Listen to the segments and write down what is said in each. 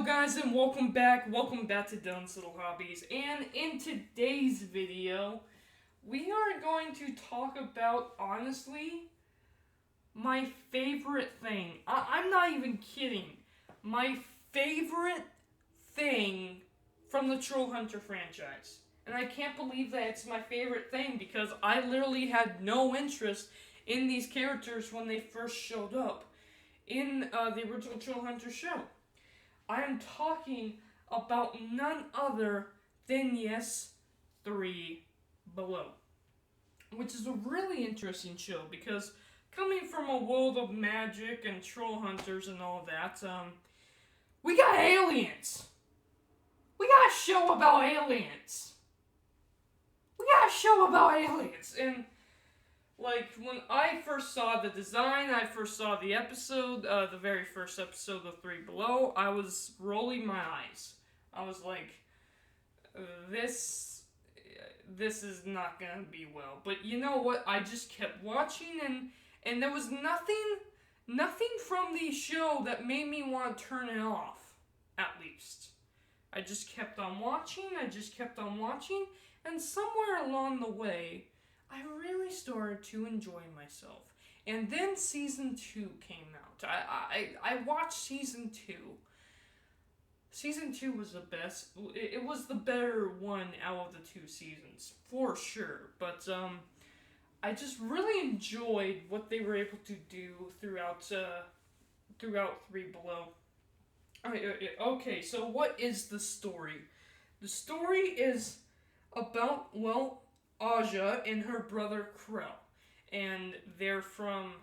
guys, and welcome back to Dylan's Little Hobbies. And in today's video, we are going to talk about, honestly, my favorite thing. I'm not even kidding. My favorite thing from the Troll Hunter franchise. And I can't believe that it's my favorite thing because I literally had no interest in these characters when they first showed up in the original Troll Hunter show. I am talking about none other than, yes, 3 Below. Which is a really interesting show because coming from a world of magic and troll hunters and all that, we got aliens. We got a show about aliens. And like, when I first saw the design, I first saw the episode, the very first episode of 3 Below, I was rolling my eyes. I was like, this is not gonna be well. But you know what? I just kept watching, and there was nothing from the show that made me want to turn it off, at least. I just kept on watching, and somewhere along the way, I really started to enjoy myself. And then Season 2 came out. I watched Season 2. Season 2 was the best. It was the better one out of the 2 seasons, for sure. But, I just really enjoyed what they were able to do throughout 3 Below. Okay, so what is the story? The story is about, well, Atia and her brother Kreell, and they're from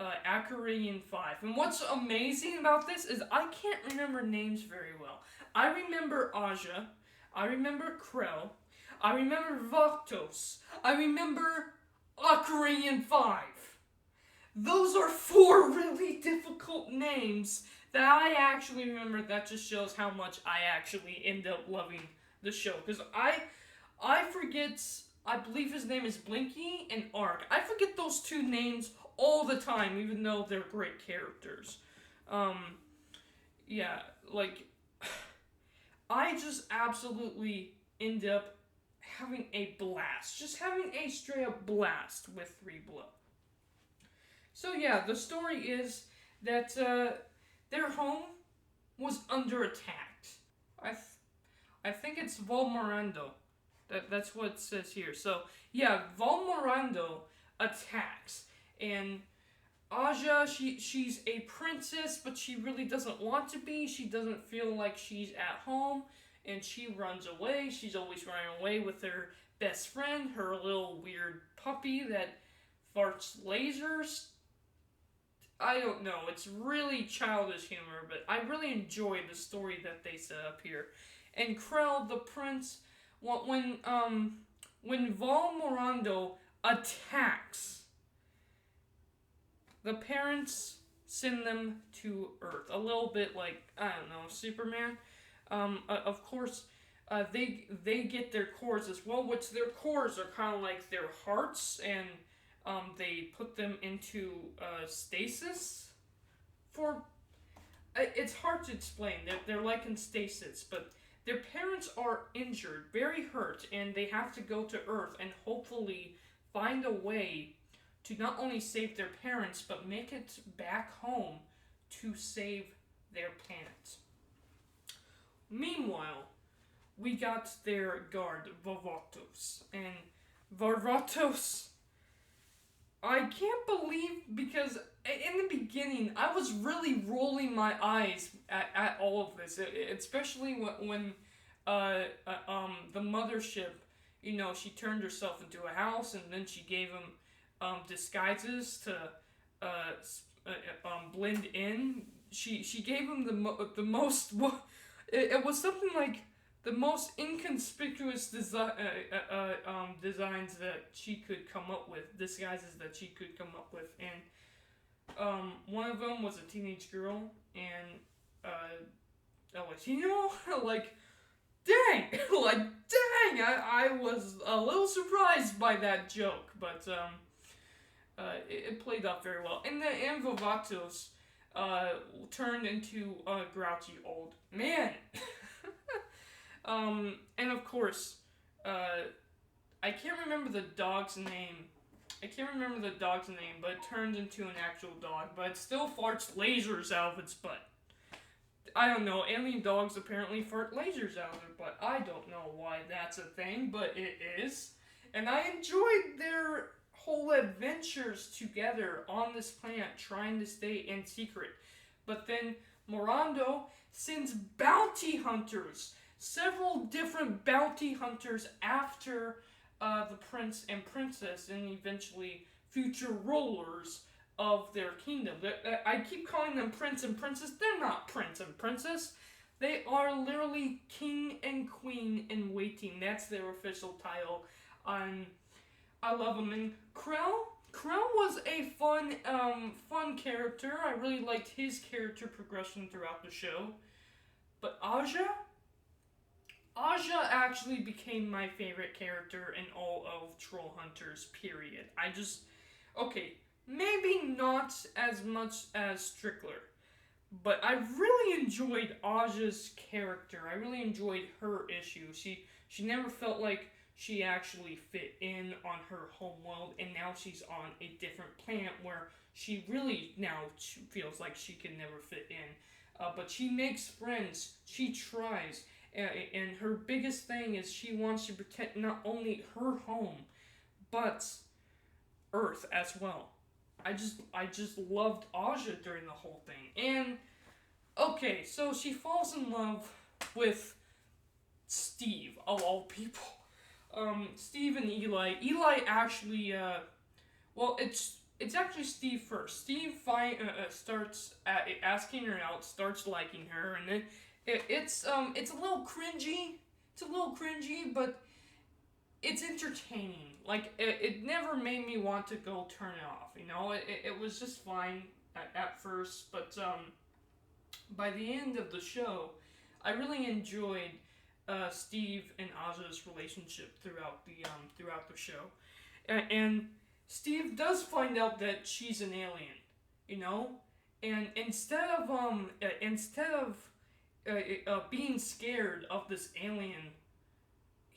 Acoriden 5. And what's amazing about this is I can't remember names very well. I remember Atia, I remember Kreell, I remember vovotos, I remember Acoriden 5. Those are 4 really difficult names that I actually remember. That just shows how much I actually end up loving the show, because I forget, I believe his name is Blinky and Ark. I forget those 2 names all the time, even though they're great characters. Yeah, like, I just absolutely end up having a blast. Just having a straight up blast with 3 Below. So yeah, the story is that their home was under attack. I think it's morando. That's what it says here. So, yeah, morando attacks. And Atia, she's a princess, but she really doesn't want to be. She doesn't feel like she's at home. And she runs away. She's always running away with her best friend, her little weird puppy that farts lasers. I don't know. It's really childish humor, but I really enjoy the story that they set up here. And Kreell, the prince, when morando attacks, the parents send them to Earth. A little bit like, I don't know, Superman. Of course, they get their cores as well, which their cores are kind of like their hearts, and they put them into stasis for... It's hard to explain. They're like in stasis, but their parents are injured, very hurt, and they have to go to Earth and hopefully find a way to not only save their parents, but make it back home to save their planet. Meanwhile, we got their guard, vovotos. And vovotos, I can't believe, because in the beginning, I was really rolling my eyes at all of this, especially when the mothership, you know, she turned herself into a house, and then she gave them disguises to blend in. She gave them the most. It was something like the most inconspicuous designs that she could come up with, disguises that she could come up with, and one of them was a teenage girl, and a Latino. like, dang, I was a little surprised by that joke, but it played off very well. And the vovotos, turned into a grouchy old man. And of course, I can't remember the dog's name. But it turned into an actual dog, but it still farts lasers out of its butt. I don't know, alien dogs apparently fart lasers out of their butt. I don't know why that's a thing, but it is. And I enjoyed their whole adventures together on this planet, trying to stay in secret. But then Morando sends bounty hunters, several different bounty hunters after the prince and princess, and eventually future rulers of their kingdom. I keep calling them prince and princess. They're not prince and princess. They are literally king and queen in waiting. That's their official title. I love them. And Kreell was a fun character. I really liked his character progression throughout the show. But Aja actually became my favorite character in all of Troll Hunters, period. Okay, maybe not as much as Strickler, but I really enjoyed Aja's character. I really enjoyed her issue. She never felt like she actually fit in on her homeworld, and now she's on a different planet where she really now feels like she can never fit in. But she makes friends. She tries. And her biggest thing is she wants to protect not only her home, but Earth as well. I just loved Aja during the whole thing. And okay, so she falls in love with Steve of all people. Steve and Eli. Eli actually, it's actually Steve first. Steve starts asking her out, starts liking her, and then it's a little cringy. It's a little cringy, but it's entertaining. Like, it never made me want to go turn it off, you know? It was just fine at first, but by the end of the show, I really enjoyed Steve and Aja's relationship throughout the show. And Steve does find out that she's an alien, you know? And instead of being scared of this alien,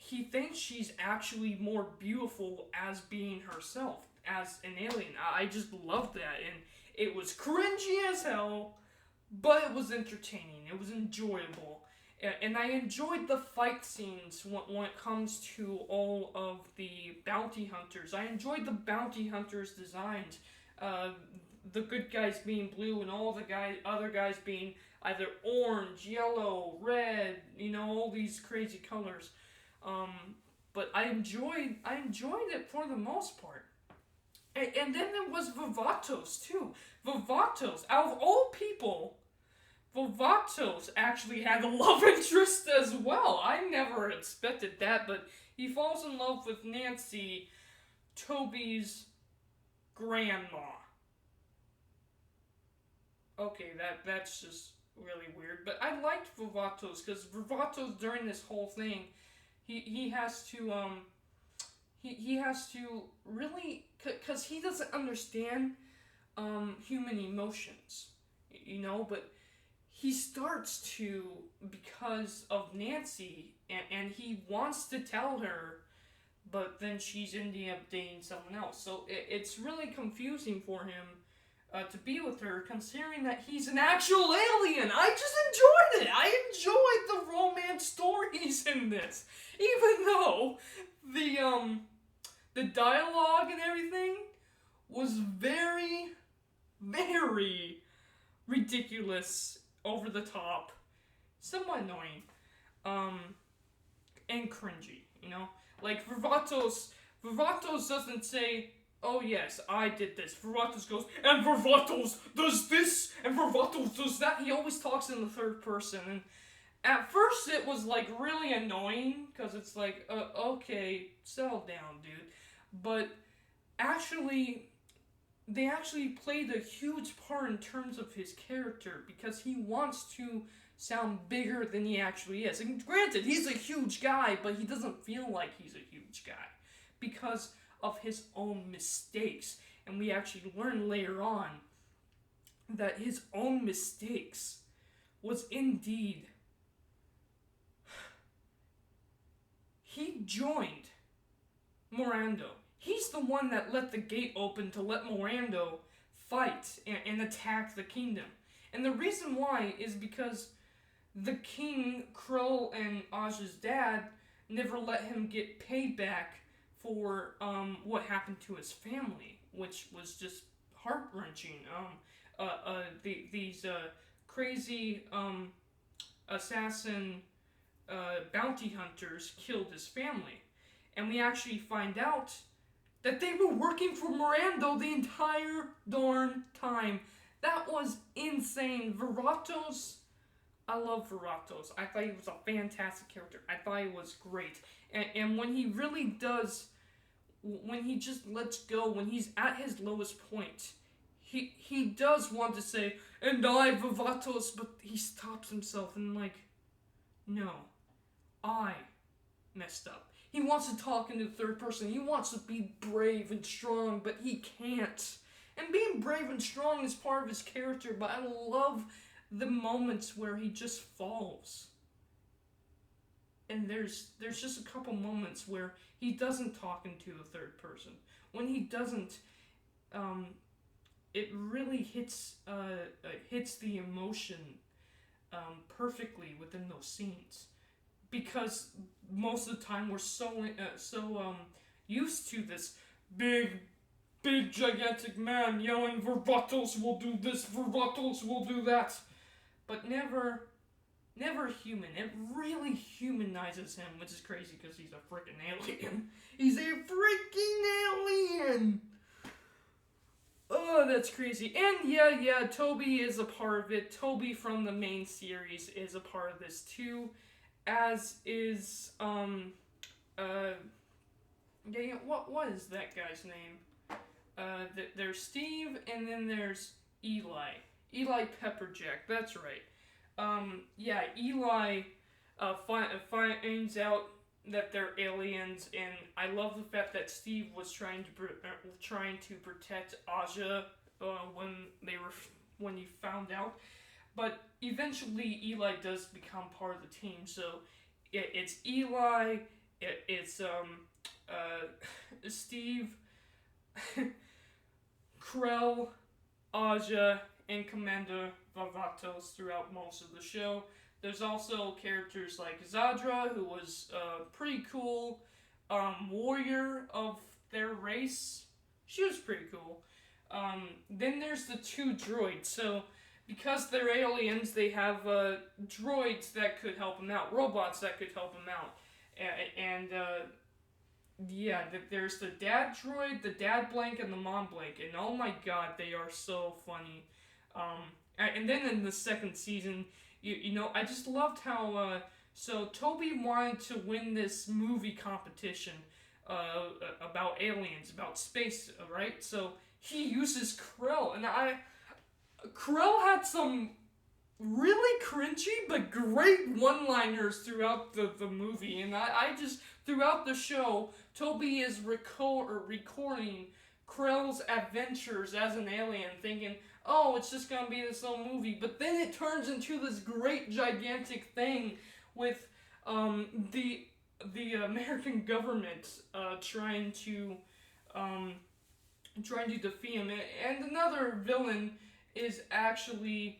he thinks she's actually more beautiful as being herself, as an alien. I just loved that, and it was cringy as hell, but it was entertaining. It was enjoyable, and I enjoyed the fight scenes when it comes to all of the bounty hunters. I enjoyed the bounty hunters' designs. The good guys being blue, and all the other guys being either orange, yellow, red, you know, all these crazy colors. But I enjoyed it for the most part. And then there was Vovotos too. Vovotos, out of all people, Vovotos actually had a love interest as well. I never expected that, but he falls in love with Nancy, Toby's grandma. Okay, that's just really weird. But I liked Vovotos because Vovotos during this whole thing, he has to really, because he doesn't understand human emotions, you know, but he starts to because of Nancy, and he wants to tell her, but then she's ending up dating someone else. So it's really confusing for him to be with her, considering that he's an actual alien. I just enjoyed it. I enjoyed the romance stories in this, even though the dialogue and everything was very, very ridiculous, over the top, somewhat annoying, and cringy. You know, like Vovotos doesn't say, "Oh yes, I did this." Vovotos goes, "And Vovotos does this, and Vovotos does that." He always talks in the third person, and at first it was like really annoying, because it's like, okay, settle down, dude. But actually, they actually played a huge part in terms of his character, because he wants to sound bigger than he actually is. And granted, he's a huge guy, but he doesn't feel like he's a huge guy because of his own mistakes. And we actually learn later on that his own mistakes was indeed, he joined Morando. He's the one that let the gate open to let Morando fight and attack the kingdom. And the reason why is because the king, Kreell, and Aja's dad never let him get paid back for what happened to his family, which was just heart-wrenching. These crazy assassin bounty hunters killed his family. And we actually find out that they were working for Morando the entire darn time. That was insane. Vovotos, I love Vovotos. I thought he was a fantastic character. I thought he was great. And when he really does, when he just lets go, when he's at his lowest point, he does want to say, and I, Vovotos, but he stops himself and no, I messed up. He wants to talk into the third person. He wants to be brave and strong, but he can't. And being brave and strong is part of his character, but I love the moments where he just falls. And there's just a couple moments where he doesn't talk into the third person. When he doesn't, it really hits the emotion perfectly within those scenes. Because most of the time we're so used to this big, gigantic man yelling, Vovotos will do this, Vovotos will do that. But never human. It really humanizes him, which is crazy because he's a freaking alien. He's a freaking alien! Oh, that's crazy. And yeah, Toby is a part of it. Toby from the main series is a part of this too. As is, what is that guy's name? There's Steve, and then there's Eli. Eli Pepperjack, that's right. Eli finds out that they're aliens, and I love the fact that Steve was trying to protect Aja when he found out. But eventually, Eli does become part of the team. So it's Eli, it's Steve, Kreell, Aja, and Commander Vovotos throughout most of the show. There's also characters like Zadra, who was a pretty cool warrior of their race. She was pretty cool. Then there's the two droids. So because they're aliens, they have droids that could help them out, robots that could help them out. There's the dad droid, the dad blank, and the mom blank, and oh my god, they are so funny. And then in the second season, I just loved how, so Toby wanted to win this movie competition about aliens, about space, right? So he uses Kreell, and Kreell had some really cringy but great one-liners throughout the movie, and I just, throughout the show, Toby is recording Krell's adventures as an alien, thinking, oh, it's just gonna be this little movie, but then it turns into this great gigantic thing with the American government trying to defeat him, and another villain is actually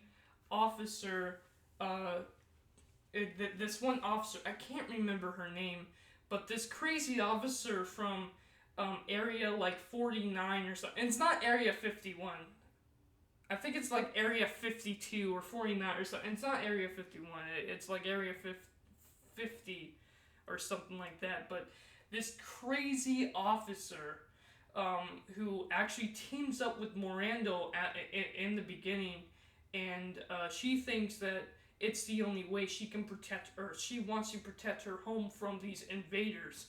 officer, this one officer, I can't remember her name, but this crazy officer from area 49 or something. It's not area 51. I think it's like area 52 or 49 or something. It's not area 51. It's like area 50 or something like that. But this crazy officer who actually teams up with Morando in the beginning, and she thinks that it's the only way she can protect Earth. She wants to protect her home from these invaders.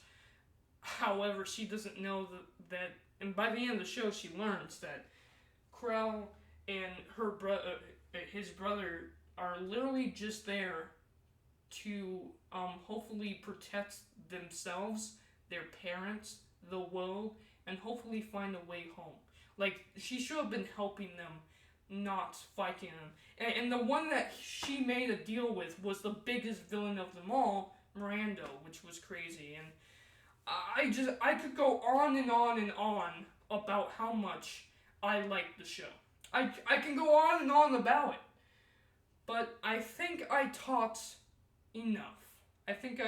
However, she doesn't know that, and by the end of the show, she learns that Kreell and his brother are literally just there to hopefully protect themselves, their parents, the world, and hopefully find a way home. Like, she should have been helping them, not fighting him. And the one that she made a deal with was the biggest villain of them all, Morando, which was crazy. And I could go on and on and on about how much I like the show. I can go on and on about it. But I think I taught enough. I think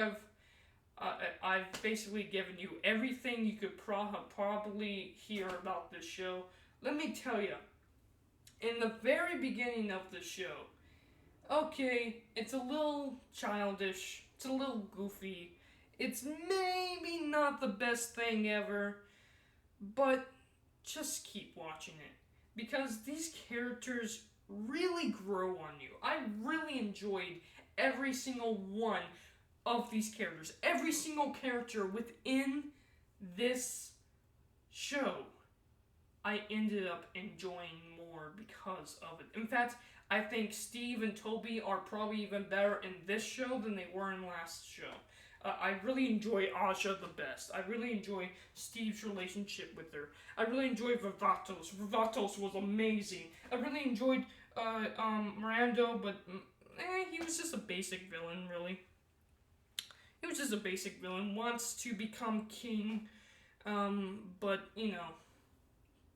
I've basically given you everything you could probably hear about this show. Let me tell you, in the very beginning of the show, okay, it's a little childish, it's a little goofy, it's maybe not the best thing ever, but just keep watching it. Because these characters really grow on you. I really enjoyed every single one of these characters. Every single character within this show, I ended up enjoying more because of it. In fact, I think Steve and Toby are probably even better in this show than they were in last show. I really enjoy Aja the best. I really enjoy Steve's relationship with her. I really enjoyed Vovotos. Vovotos was amazing. I really enjoyed Morando, but he was just a basic villain, really. He was just a basic villain. Wants to become king, but,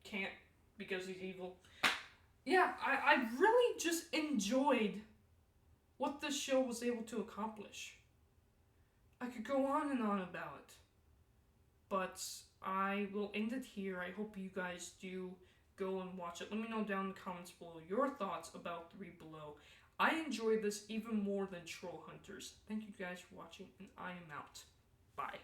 can't because he's evil. Yeah, I really just enjoyed what this show was able to accomplish. I could go on and on about it, but I will end it here. I hope you guys do go and watch it. Let me know down in the comments below your thoughts about 3 Below. I enjoy this even more than Troll Hunters. Thank you guys for watching, and I am out. Bye.